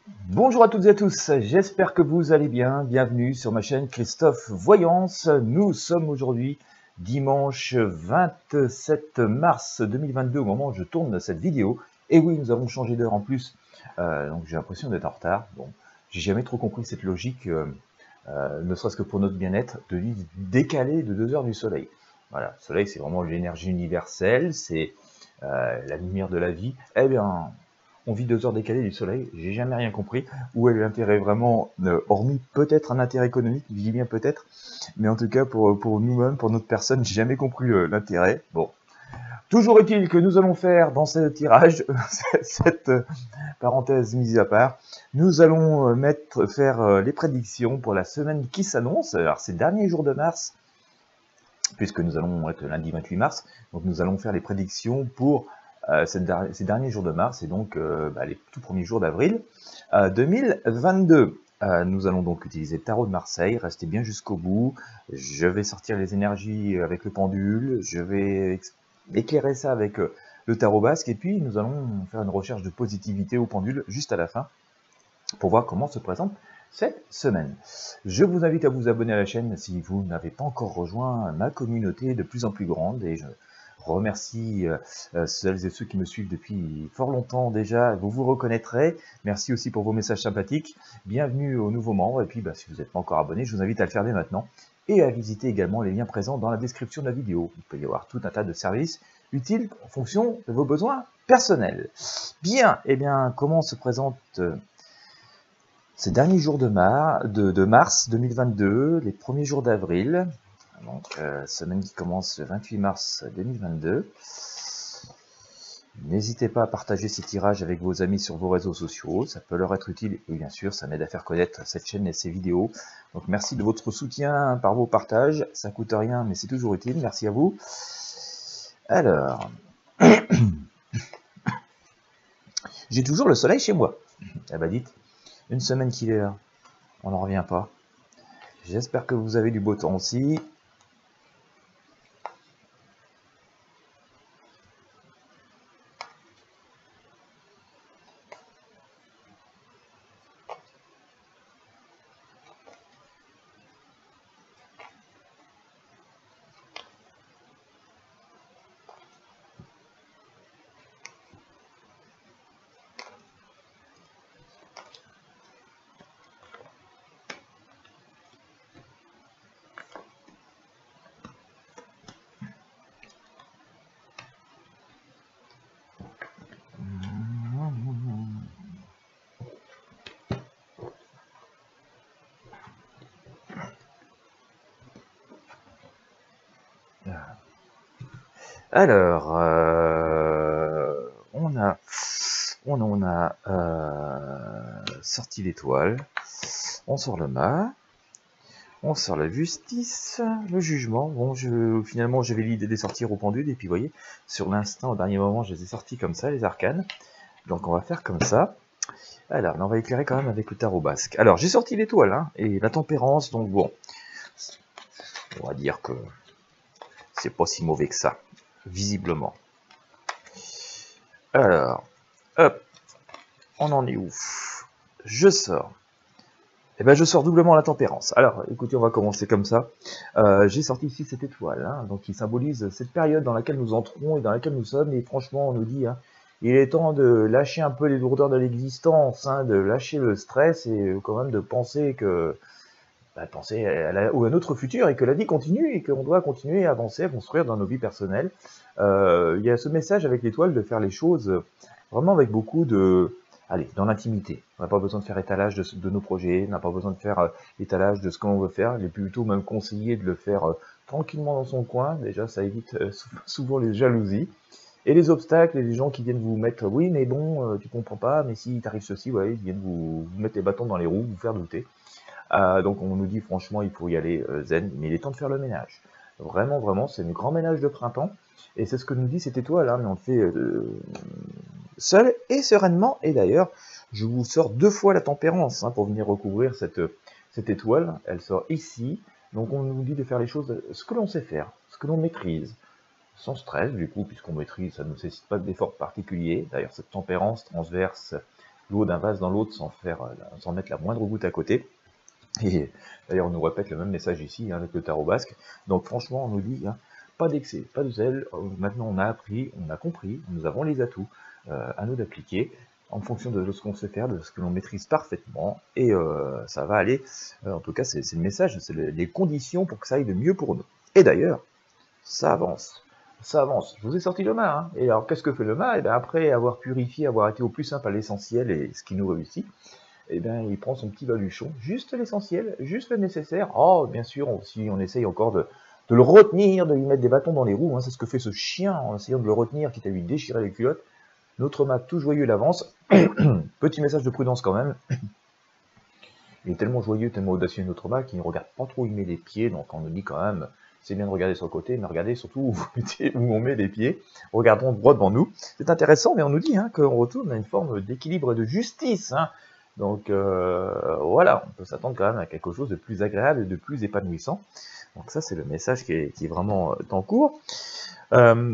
Bonjour à toutes et à tous, j'espère que vous allez bien. Bienvenue sur ma chaîne Christophe Voyance. Nous sommes aujourd'hui dimanche 27 mars 2022 au moment où je tourne cette vidéo. Et oui, nous avons changé d'heure en plus, donc j'ai l'impression d'être en retard. Bon, j'ai jamais trop compris cette logique, ne serait-ce que pour notre bien-être, de décaler de 2 heures du soleil. Voilà, le soleil c'est vraiment l'énergie universelle, c'est la lumière de la vie. Eh bien, on vit 2 heures décalées du soleil, j'ai jamais rien compris. Où est l'intérêt vraiment, hormis peut-être un intérêt économique, je dis bien peut-être, mais en tout cas pour nous-mêmes, pour notre personne, j'ai jamais compris l'intérêt. Bon, toujours est-il que nous allons faire dans ce tirage, cette parenthèse mise à part, nous allons faire les prédictions pour la semaine qui s'annonce. Alors ces derniers jours de mars, puisque nous allons être lundi 28 mars, donc nous allons faire les prédictions pour ces derniers jours de mars et donc les tout premiers jours d'avril 2022. Nous allons donc utiliser le tarot de Marseille, restez bien jusqu'au bout. Je vais sortir les énergies avec le pendule, je vais éclairer ça avec le tarot basque, et puis nous allons faire une recherche de positivité au pendule juste à la fin, pour voir comment se présente cette semaine. Je vous invite à vous abonner à la chaîne si vous n'avez pas encore rejoint ma communauté de plus en plus grande, et je remercie celles et ceux qui me suivent depuis fort longtemps déjà, vous vous reconnaîtrez. Merci aussi pour vos messages sympathiques. Bienvenue aux nouveaux membres, et puis si vous n'êtes pas encore abonné, je vous invite à le faire dès maintenant, et à visiter également les liens présents dans la description de la vidéo. Il peut y avoir tout un tas de services utiles en fonction de vos besoins personnels. Bien, et bien comment se présente ces derniers jours de mars 2022, les premiers jours d'avril, donc semaine qui commence le 28 mars 2022. N'hésitez pas à partager ces tirages avec vos amis sur vos réseaux sociaux, ça peut leur être utile et bien sûr ça m'aide à faire connaître cette chaîne et ses vidéos. Donc merci de votre soutien par vos partages, ça coûte rien mais c'est toujours utile, merci à vous. Alors, j'ai toujours le soleil chez moi. Eh ben dites, une semaine qu'il est là, on n'en revient pas. J'espère que vous avez du beau temps aussi. Alors, on a sorti l'étoile, on sort le mât, on sort la justice, le jugement. Bon, finalement, j'avais l'idée de les sortir au pendule, et puis, vous voyez, sur l'instant, au dernier moment, je les ai sortis comme ça, les arcanes. Donc, on va faire comme ça. Alors, on va éclairer quand même avec le tarot basque. Alors, j'ai sorti l'étoile, hein, et la tempérance, donc bon, on va dire que c'est pas si mauvais que ça, visiblement. Alors, hop, on en est où? Je sors. Eh ben, je sors doublement la tempérance. Alors, écoutez, on va commencer comme ça. J'ai sorti ici cette étoile, hein, donc qui symbolise cette période dans laquelle nous entrons et dans laquelle nous sommes. Et franchement, on nous dit, hein, il est temps de lâcher un peu les lourdeurs de l'existence, hein, de lâcher le stress et quand même de penser que, penser à un autre futur et que la vie continue et qu'on doit continuer à avancer, à construire dans nos vies personnelles. Il y a ce message avec l'étoile de faire les choses vraiment avec beaucoup de... Allez, dans l'intimité. On n'a pas besoin de faire étalage de nos projets, on n'a pas besoin de faire étalage de ce que l'on veut faire. Il est plutôt même conseillé de le faire tranquillement dans son coin. Déjà, ça évite souvent les jalousies. Et les obstacles et les gens qui viennent vous mettre, oui, mais bon, tu comprends pas, mais si t'arrive ceci, ouais, ils viennent vous mettre les bâtons dans les roues, vous faire douter. Donc on nous dit franchement il faut y aller zen, mais il est temps de faire le ménage. Vraiment, vraiment, c'est le grand ménage de printemps. Et c'est ce que nous dit cette étoile, hein, mais on le fait seul et sereinement. Et d'ailleurs, je vous sors 2 fois la tempérance hein, pour venir recouvrir cette étoile. Elle sort ici. Donc on nous dit de faire les choses, ce que l'on sait faire, ce que l'on maîtrise, sans stress du coup, puisqu'on maîtrise, ça ne nécessite pas d'effort particulier. D'ailleurs, cette tempérance transverse l'eau d'un vase dans l'autre sans mettre la moindre goutte à côté. Et d'ailleurs, on nous répète le même message ici avec le tarot basque. Donc franchement, on nous dit, pas d'excès, pas de zèle. Maintenant, on a appris, on a compris, nous avons les atouts à nous d'appliquer en fonction de ce qu'on sait faire, de ce que l'on maîtrise parfaitement. Et ça va aller, en tout cas, c'est le message, c'est les conditions pour que ça aille de mieux pour nous. Et d'ailleurs, ça avance. Ça avance. Je vous ai sorti le mât. Et alors, qu'est-ce que fait le mât? Et bien, après avoir purifié, avoir été au plus simple à l'essentiel et ce qui nous réussit, et bien, il prend son petit baluchon, juste l'essentiel, juste le nécessaire. Oh, bien sûr, si on essaye encore de le retenir, de lui mettre des bâtons dans les roues, c'est ce que fait ce chien en essayant de le retenir, quitte à lui déchirer les culottes. Notre mât tout joyeux l'avance. Petit message de prudence quand même. Il est tellement joyeux, tellement audacieux notre mât qu'il ne regarde pas trop où il met les pieds, donc on nous dit quand même, c'est bien de regarder sur le côté, mais regardez surtout où on met les pieds. Regardons droit devant nous. C'est intéressant, mais on nous dit qu'on retourne à une forme d'équilibre et de justice. Donc voilà, on peut s'attendre quand même à quelque chose de plus agréable et de plus épanouissant. Donc ça, c'est le message qui est vraiment en cours. Dans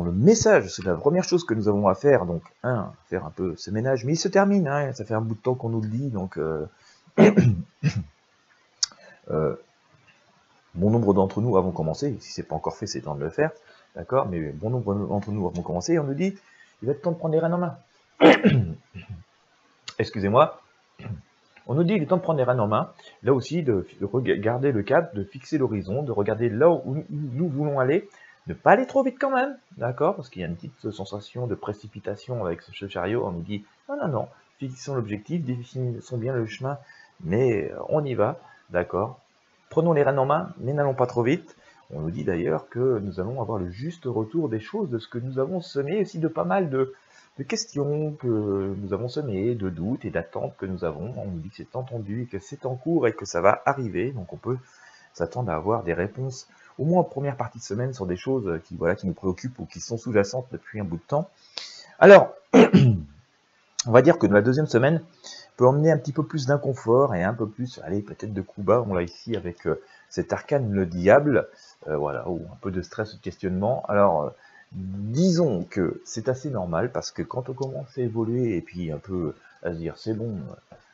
le message, c'est la première chose que nous avons à faire. Donc, faire un peu ce ménage, mais il se termine. Ça fait un bout de temps qu'on nous le dit. Donc, bon nombre d'entre nous avons commencé. Si c'est pas encore fait, c'est temps de le faire. D'accord? Mais bon nombre d'entre nous avons commencé et on nous dit, il va être temps de prendre les rênes en main. Excusez-moi, on nous dit il est temps de prendre les rênes en main, là aussi de garder le cap, de fixer l'horizon, de regarder là où nous voulons aller, ne pas aller trop vite quand même, d'accord, parce qu'il y a une petite sensation de précipitation avec ce chariot, on nous dit non, fixons l'objectif, définissons bien le chemin, mais on y va, d'accord, prenons les rênes en main, mais n'allons pas trop vite. On nous dit d'ailleurs que nous allons avoir le juste retour des choses, de ce que nous avons semé, aussi de pas mal de questions que nous avons semées, de doutes et d'attentes que nous avons. On nous dit que c'est entendu, que c'est en cours et que ça va arriver. Donc on peut s'attendre à avoir des réponses, au moins en première partie de semaine, sur des choses qui nous préoccupent ou qui sont sous-jacentes depuis un bout de temps. Alors, on va dire que dans la deuxième semaine, peut emmener un petit peu plus d'inconfort et un peu plus, allez, peut-être de coups bas. On l'a ici avec cet arcane, le diable. Voilà, ou un peu de stress, de questionnement. Alors, disons que c'est assez normal parce que quand on commence à évoluer et puis un peu à se dire c'est bon,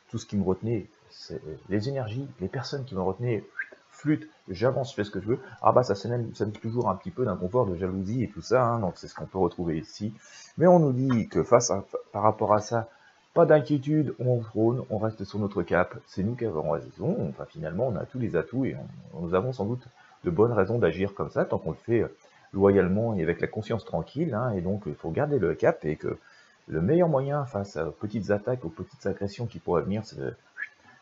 tout ce qui me retenait, c'est les énergies, les personnes qui me retenaient, flûte, j'avance, je fais ce que je veux, ça sème toujours un petit peu d'inconfort, de jalousie et tout ça, donc c'est ce qu'on peut retrouver ici. Mais on nous dit que par rapport à ça, pas d'inquiétude, on frône, on reste sur notre cap, c'est nous qui avons raison, enfin finalement on a tous les atouts et nous avons sans doute de bonnes raisons d'agir comme ça, tant qu'on le fait loyalement et avec la conscience tranquille, et donc il faut garder le cap et que le meilleur moyen face aux petites attaques, aux petites agressions qui pourraient venir, c'est de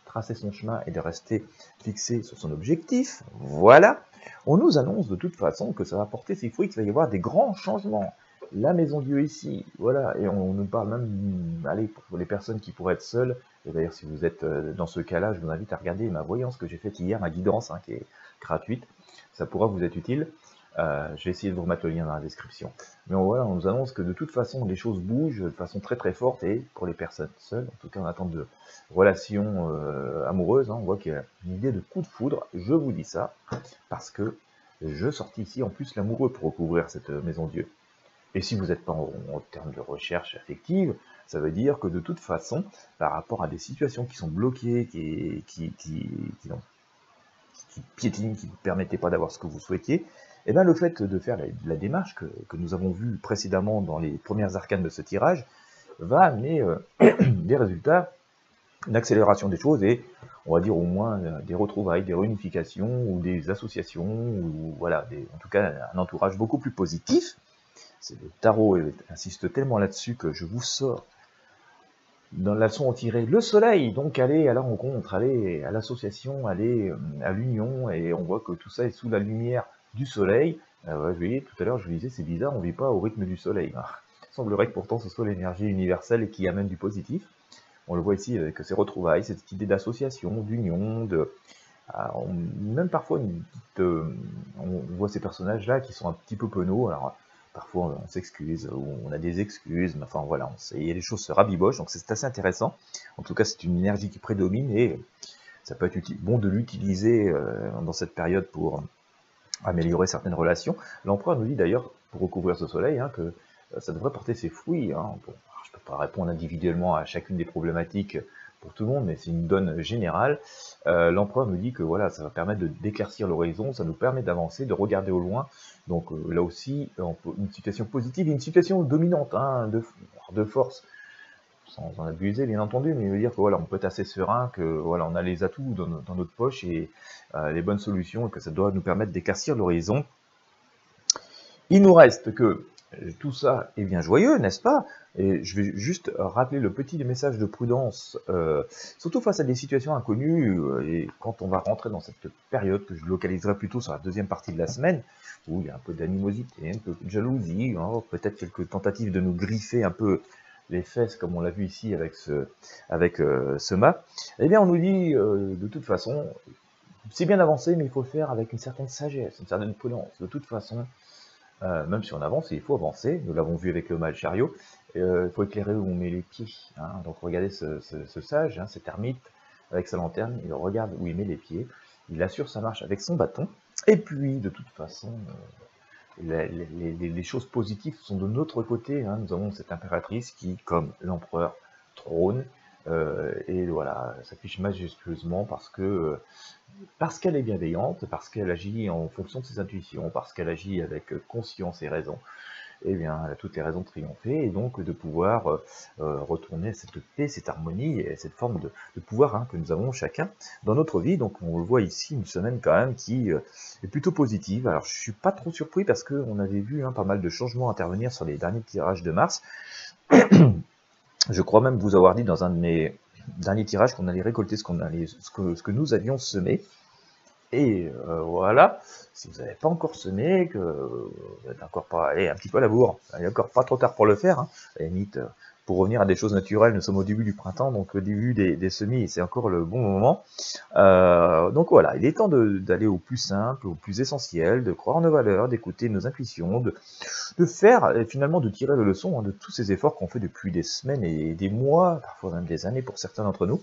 tracer son chemin et de rester fixé sur son objectif. Voilà, on nous annonce de toute façon que ça va porter ses fruits, qu'il va y avoir des grands changements. La maison Dieu ici, voilà, et on nous parle même, allez, pour les personnes qui pourraient être seules, et d'ailleurs si vous êtes dans ce cas-là, je vous invite à regarder ma voyance que j'ai faite hier, ma guidance, qui est gratuite, ça pourra vous être utile. Je vais essayer de vous remettre le lien dans la description. Mais voilà, on nous annonce que de toute façon, les choses bougent de façon très très forte, et pour les personnes seules, en tout cas en attente de relations amoureuses, on voit qu'il y a une idée de coup de foudre. Je vous dis ça, parce que je sortis ici en plus l'amoureux pour recouvrir cette maison Dieu. Et si vous n'êtes pas en termes de recherche affective, ça veut dire que de toute façon, par rapport à des situations qui sont bloquées, qui piétinent, qui ne vous permettaient pas d'avoir ce que vous souhaitiez, et bien le fait de faire la démarche que nous avons vue précédemment dans les premières arcanes de ce tirage, va amener des résultats, une accélération des choses et on va dire au moins des retrouvailles, des réunifications ou des associations, ou voilà, en tout cas un entourage beaucoup plus positif. Le tarot insiste tellement là-dessus que je vous sors dans la leçon en tirer le soleil, donc aller à la rencontre, aller à l'association, aller à l'union, et on voit que tout ça est sous la lumière du soleil. Vous voyez, tout à l'heure je vous disais, c'est bizarre, on ne vit pas au rythme du soleil. Il semblerait que pourtant ce soit l'énergie universelle qui amène du positif. On le voit ici avec ces retrouvailles, cette idée d'association, d'union, même parfois on voit ces personnages-là qui sont un petit peu penauds. Alors parfois on s'excuse, ou on a des excuses, mais enfin voilà, il y a des choses se rabibochent, donc c'est assez intéressant. En tout cas, c'est une énergie qui prédomine et ça peut être bon de l'utiliser dans cette période pour améliorer certaines relations. L'empereur nous dit d'ailleurs, pour recouvrir ce soleil, que ça devrait porter ses fruits. Hein. Bon, je ne peux pas répondre individuellement à chacune des problématiques pour tout le monde, mais c'est une donne générale. L'empereur nous dit que voilà, ça va permettre d'éclaircir l'horizon, ça nous permet d'avancer, de regarder au loin. Donc là aussi, une situation positive, une situation dominante, hein, de force, sans en abuser bien entendu, mais il veut dire que voilà, on peut être assez serein, que voilà, on a les atouts dans notre poche et les bonnes solutions, et que ça doit nous permettre d'éclaircir l'horizon. Il nous reste que tout ça est bien joyeux, n'est-ce pas? Et je vais juste rappeler le petit message de prudence, surtout face à des situations inconnues, et quand on va rentrer dans cette période que je localiserai plutôt sur la deuxième partie de la semaine, où il y a un peu d'animosité, un peu de jalousie, hein, peut-être quelques tentatives de nous griffer un peu les fesses, comme on l'a vu ici avec ce map, eh bien on nous dit, de toute façon, c'est bien d'avancer, mais il faut le faire avec une certaine sagesse, une certaine prudence. De toute façon, même si on avance, il faut avancer. Nous l'avons vu avec le mâle chariot. Il faut éclairer où on met les pieds. Hein. Donc regardez ce sage, hein, cet ermite, avec sa lanterne, il regarde où il met les pieds. Il assure sa marche avec son bâton. Et puis, de toute façon, les choses positives sont de notre côté. Hein. Nous avons cette impératrice qui, comme l'empereur, trône. Et voilà, s'affiche majestueusement parce qu'elle est bienveillante, parce qu'elle agit en fonction de ses intuitions, parce qu'elle agit avec conscience et raison, eh bien, elle a toutes les raisons de triompher, et donc de pouvoir retourner à cette paix, cette harmonie, et cette forme de pouvoir, hein, que nous avons chacun dans notre vie. Donc on le voit ici, une semaine quand même qui est plutôt positive. Alors je suis pas trop surpris, parce qu'on avait vu, hein, pas mal de changements intervenir sur les derniers tirages de mars. Je crois même vous avoir dit dans un de mes derniers tirages qu'on allait récolter ce que nous avions semé. Et voilà, si vous n'avez pas encore semé, que vous êtes encore pas, allez, un petit peu à la bourre, il n'est encore pas trop tard pour le faire. Hein. À la limite, pour revenir à des choses naturelles, nous sommes au début du printemps, donc au début des semis, c'est encore le bon moment. Donc voilà, il est temps d'aller au plus simple, au plus essentiel, de croire en nos valeurs, d'écouter nos intuitions, de faire, et finalement de tirer les leçons, hein, de tous ces efforts qu'on fait depuis des semaines et des mois, parfois même des années pour certains d'entre nous.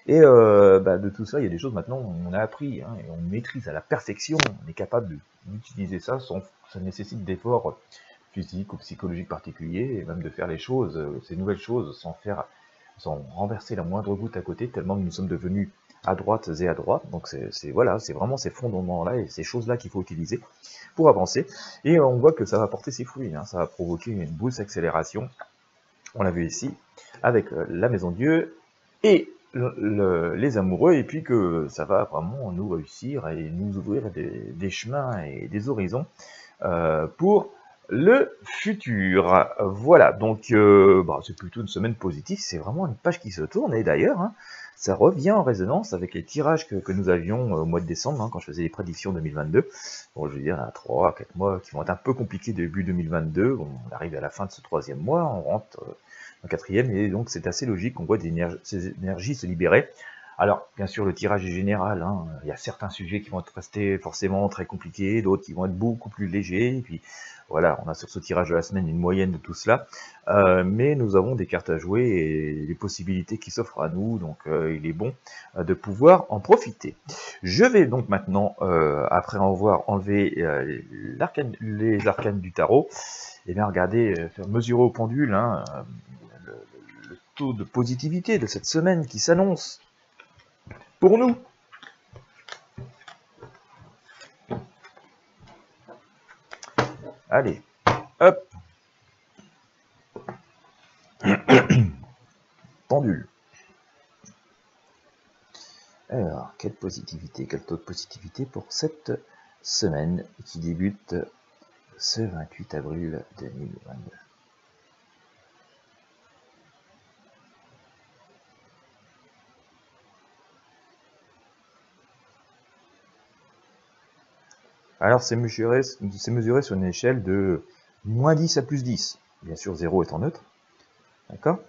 Et de tout ça, il y a des choses maintenant on a appris, hein, et on maîtrise à la perfection, on est capable d'utiliser ça ça nécessite d'efforts physiques ou psychologiques particuliers, et même de faire les choses, ces nouvelles choses, sans renverser la moindre goutte à côté, tellement que nous sommes devenus adroites et adroits. Donc voilà, c'est vraiment ces fondements-là et ces choses-là qu'il faut utiliser pour avancer. Et on voit que ça va porter ses fruits, hein, ça va provoquer une boost accélération. On l'a vu ici avec la Maison Dieu et les amoureux, et puis que ça va vraiment nous réussir et nous ouvrir des chemins et des horizons pour le futur. Voilà, donc c'est plutôt une semaine positive, c'est vraiment une page qui se tourne, et d'ailleurs, hein, ça revient en résonance avec les tirages que nous avions au mois de décembre, hein, quand je faisais les prédictions 2022. Bon, je veux dire, 3 à 4 mois qui vont être un peu compliqués début 2022, on arrive à la fin de ce 3e mois, on rentre en 4e, et donc c'est assez logique qu'on voit ces énergies se libérer. Alors, bien sûr, le tirage est général, hein. Il y a certains sujets qui vont être restés forcément très compliqués, d'autres qui vont être beaucoup plus légers, et puis voilà, on a sur ce tirage de la semaine une moyenne de tout cela, mais nous avons des cartes à jouer et des possibilités qui s'offrent à nous, donc il est bon de pouvoir en profiter. Je vais donc maintenant, après avoir enlevé les arcanes du tarot, et bien regarder, faire mesurer au pendule, hein, le taux de positivité de cette semaine qui s'annonce pour nous. Allez, hop. Pendule. Alors, quelle positivité, quel taux de positivité pour cette semaine qui débute ce 28 avril 2022. Alors, c'est mesuré sur une échelle de moins 10 à plus 10. Bien sûr, 0 étant neutre. D'accord ?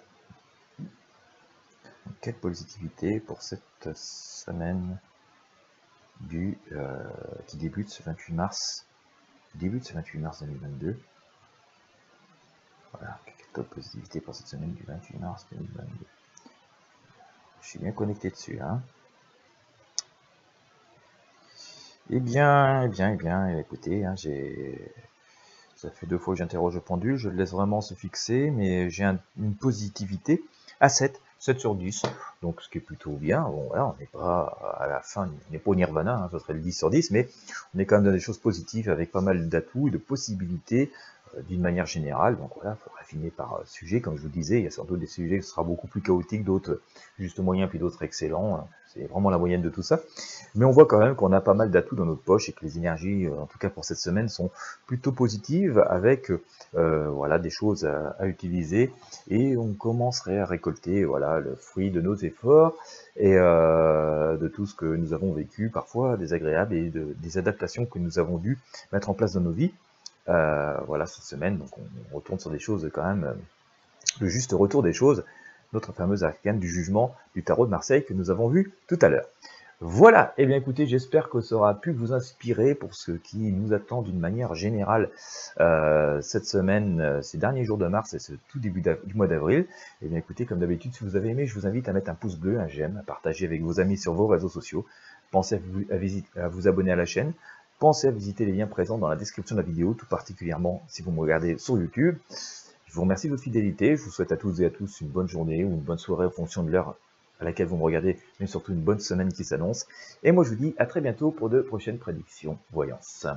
Quelle positivité pour cette semaine qui débute ce 28 mars 2022. Voilà, quel taux de positivité pour cette semaine du 28 mars 2022. Je suis bien connecté dessus, hein. Eh bien, écoutez, hein, j'ai Ça fait 2 fois que j'interroge le pendule, je le laisse vraiment se fixer, mais j'ai une positivité à 7 sur 10, donc ce qui est plutôt bien. Bon, voilà, on n'est pas à la fin, on n'est pas au nirvana, hein, ça serait le 10 sur 10, mais on est quand même dans des choses positives avec pas mal d'atouts et de possibilités d'une manière générale. Donc voilà, il faut raffiner par sujet, comme je vous disais, il y a sans doute des sujets qui sera beaucoup plus chaotiques, d'autres juste moyens, puis d'autres excellents. C'est vraiment la moyenne de tout ça. Mais on voit quand même qu'on a pas mal d'atouts dans notre poche et que les énergies, en tout cas pour cette semaine, sont plutôt positives avec voilà, des choses à utiliser et on commencerait à récolter voilà, le fruit de nos efforts et de tout ce que nous avons vécu, parfois désagréable, et des adaptations que nous avons dû mettre en place dans nos vies. Voilà, cette semaine, donc on retourne sur des choses quand même, le juste retour des choses, notre fameuse arcane du jugement du tarot de Marseille que nous avons vu tout à l'heure. Voilà, et bien écoutez, j'espère que ça aura pu vous inspirer pour ce qui nous attend d'une manière générale cette semaine, ces derniers jours de mars et ce tout début du mois d'avril. Et bien écoutez, comme d'habitude, si vous avez aimé, je vous invite à mettre un pouce bleu, un j'aime, à partager avec vos amis sur vos réseaux sociaux. Pensez à vous abonner à la chaîne. Pensez à visiter les liens présents dans la description de la vidéo, tout particulièrement si vous me regardez sur YouTube. Je vous remercie de votre fidélité, je vous souhaite à toutes et à tous une bonne journée ou une bonne soirée en fonction de l'heure à laquelle vous me regardez, mais surtout une bonne semaine qui s'annonce. Et moi je vous dis à très bientôt pour de prochaines prédictions voyance.